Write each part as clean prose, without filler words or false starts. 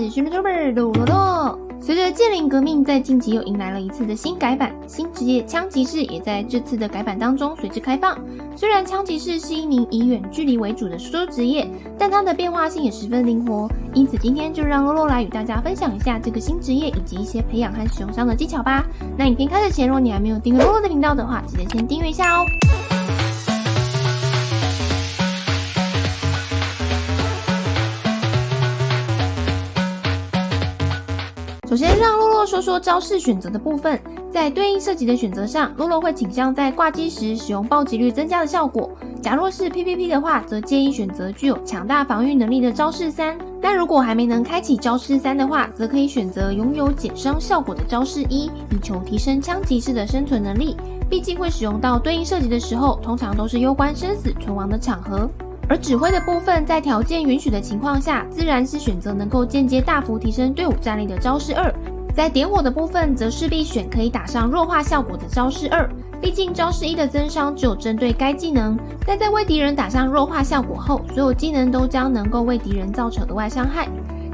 是徐 YouTuber 鲁罗罗。随着剑灵革命在近期又迎来了一次的新改版，新职业枪骑士也在这次的改版当中随之开放。虽然枪骑士是一名以远距离为主的输出职业，但它的变化性也十分灵活，因此今天就让洛洛来与大家分享一下这个新职业以及一些培养和使用上的技巧吧。那影片开始前，如果你还没有订阅洛洛的频道的话，记得先订阅一下哦。首先让洛洛说说招式选择的部分，在对应射击的选择上，洛洛会倾向在挂机时使用暴击率增加的效果。假若是 PVP 的话，则建议选择具有强大防御能力的招式3。但如果还没能开启招式3的话，则可以选择拥有减伤效果的招式1，以求提升枪骑士的生存能力。毕竟会使用到对应射击的时候，通常都是攸关生死存亡的场合。而指挥的部分，在条件允许的情况下，自然是选择能够间接大幅提升队伍战力的招式2。在点火的部分，则势必选可以打上弱化效果的招式2。毕竟招式1的增伤只有针对该技能，但在为敌人打上弱化效果后，所有技能都将能够为敌人造成额外伤害。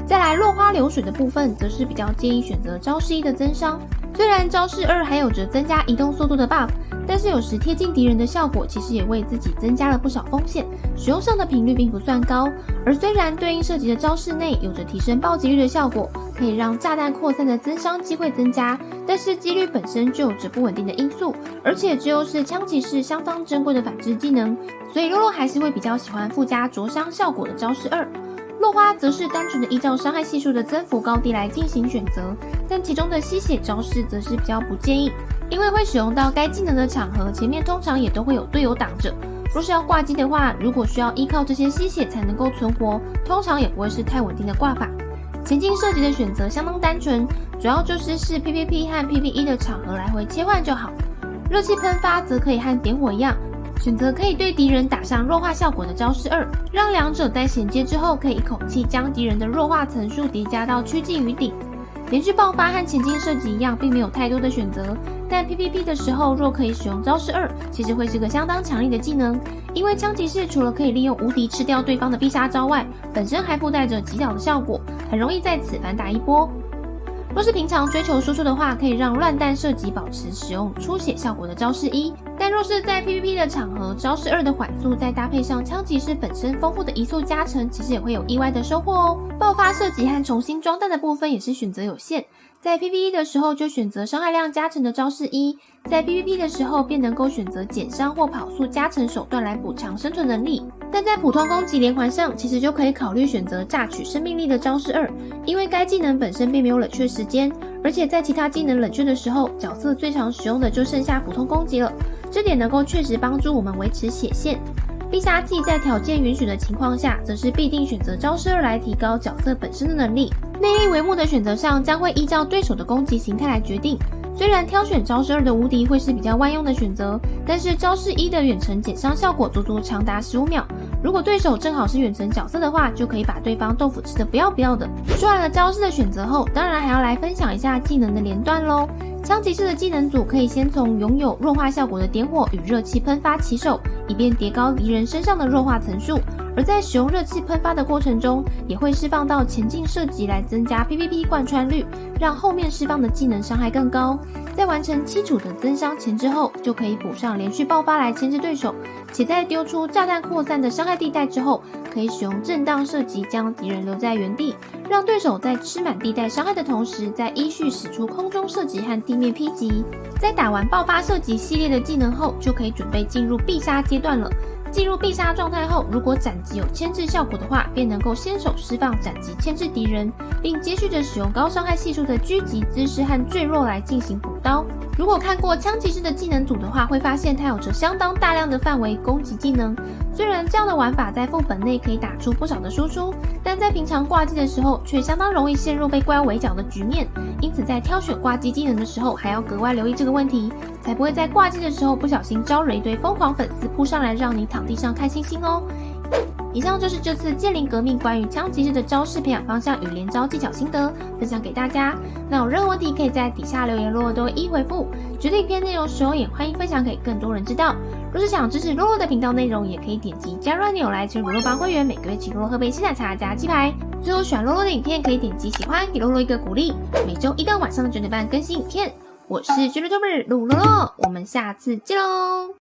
再来落花流水的部分，则是比较建议选择招式1的增伤。虽然招式2还有着增加移动速度的 buff， 但是有时贴近敌人的效果其实也为自己增加了不少风险，使用上的频率并不算高。而虽然对应射击的招式内有着提升暴击率的效果，可以让炸弹扩散的增伤机会增加，但是几率本身就有着不稳定的因素，而且这又是枪骑士相当珍贵的反制技能，所以洛洛还是会比较喜欢附加灼伤效果的招式2。落花则是单纯的依照伤害系数的增幅高低来进行选择，但其中的吸血招式则是比较不建议，因为会使用到该技能的场合，前面通常也都会有队友挡着。若是要挂机的话，如果需要依靠这些吸血才能够存活，通常也不会是太稳定的挂法。前进射击的选择相当单纯，主要就是PVP 和 PVE 的场合来回切换就好。热气喷发则可以和点火一样，选择可以对敌人打上弱化效果的招式2，让两者在衔接之后可以一口气将敌人的弱化层数叠加到趋近于顶。连续爆发和前进射击一样，并没有太多的选择，但 PVP 的时候若可以使用招式2，其实会是个相当强力的技能，因为枪骑士除了可以利用无敌吃掉对方的必杀招外，本身还附带着击倒的效果，很容易在此反打一波。若是平常追求输出的话，可以让乱弹射击保持使用出血效果的招式1，但若是在 PVP 的场合，招式2的缓速再搭配上枪骑士本身丰富的移速加成，其实也会有意外的收获哦。爆发射击和重新装弹的部分也是选择有限，在 PVE 的时候就选择伤害量加成的招式1，在 PVP 的时候便能够选择减伤或跑速加成手段来补偿生存能力。但在普通攻击连环上，其实就可以考虑选择榨取生命力的招式2，因为该技能本身并没有冷却时间，而且在其他技能冷却的时候，角色最常使用的就剩下普通攻击了，这点能够确实帮助我们维持血线。必杀技在条件允许的情况下，则是必定选择招式2来提高角色本身的能力。内力为目的选择上，将会依照对手的攻击形态来决定。虽然挑选招式2的无敌会是比较万用的选择，但是招式1的远程减伤效果足足长达15秒。如果对手正好是远程角色的话，就可以把对方豆腐吃得不要不要的。说完了招式的选择后，当然还要来分享一下技能的连段咯。枪骑士的技能组可以先从拥有弱化效果的点火与热气喷发起手，以便叠高敌人身上的弱化层数。而在使用热气喷发的过程中，也会释放到前进射击来增加 PVP 贯穿率，让后面释放的技能伤害更高。在完成基础的增伤前置后，就可以补上连续爆发来牵制对手，且在丢出炸弹扩散的伤害地带之后，可以使用震荡射击将敌人留在原地，让对手在吃满地带伤害的同时，再依序使出空中射击和地面劈击。在打完爆发射击系列的技能后，就可以准备进入必杀阶段了。进入必杀状态后，如果斩击有牵制效果的话，便能够先手释放斩击牵制敌人，并接续着使用高伤害系数的狙击姿势和坠落来进行补刀。如果看过枪骑士的技能组的话，会发现它有着相当大量的范围攻击技能。虽然这样的玩法在副本内可以打出不少的输出，但在平常挂机的时候却相当容易陷入被怪物围剿的局面，因此在挑选挂机技能的时候还要格外留意这个问题，才不会在挂机的时候不小心招惹一堆疯狂粉丝扑上来让你躺地上看星星哦。以上就是这次剑灵革命关于枪骑士的招式培养方向与连招技巧心得，分享给大家。那有任何问题可以在底下留言，洛洛都会一一回复。觉得影片内容实用，也欢迎分享给更多人知道。若是想支持洛洛的频道内容，也可以点击加入按钮来成为洛洛帮会员，每个月请洛洛喝杯鲜奶茶加鸡排。最后喜欢洛洛的影片，可以点击喜欢，给洛洛一个鼓励。每周一到晚上的9点半更新影片。我是 YouTuber 鲁洛洛，我们下次见喽。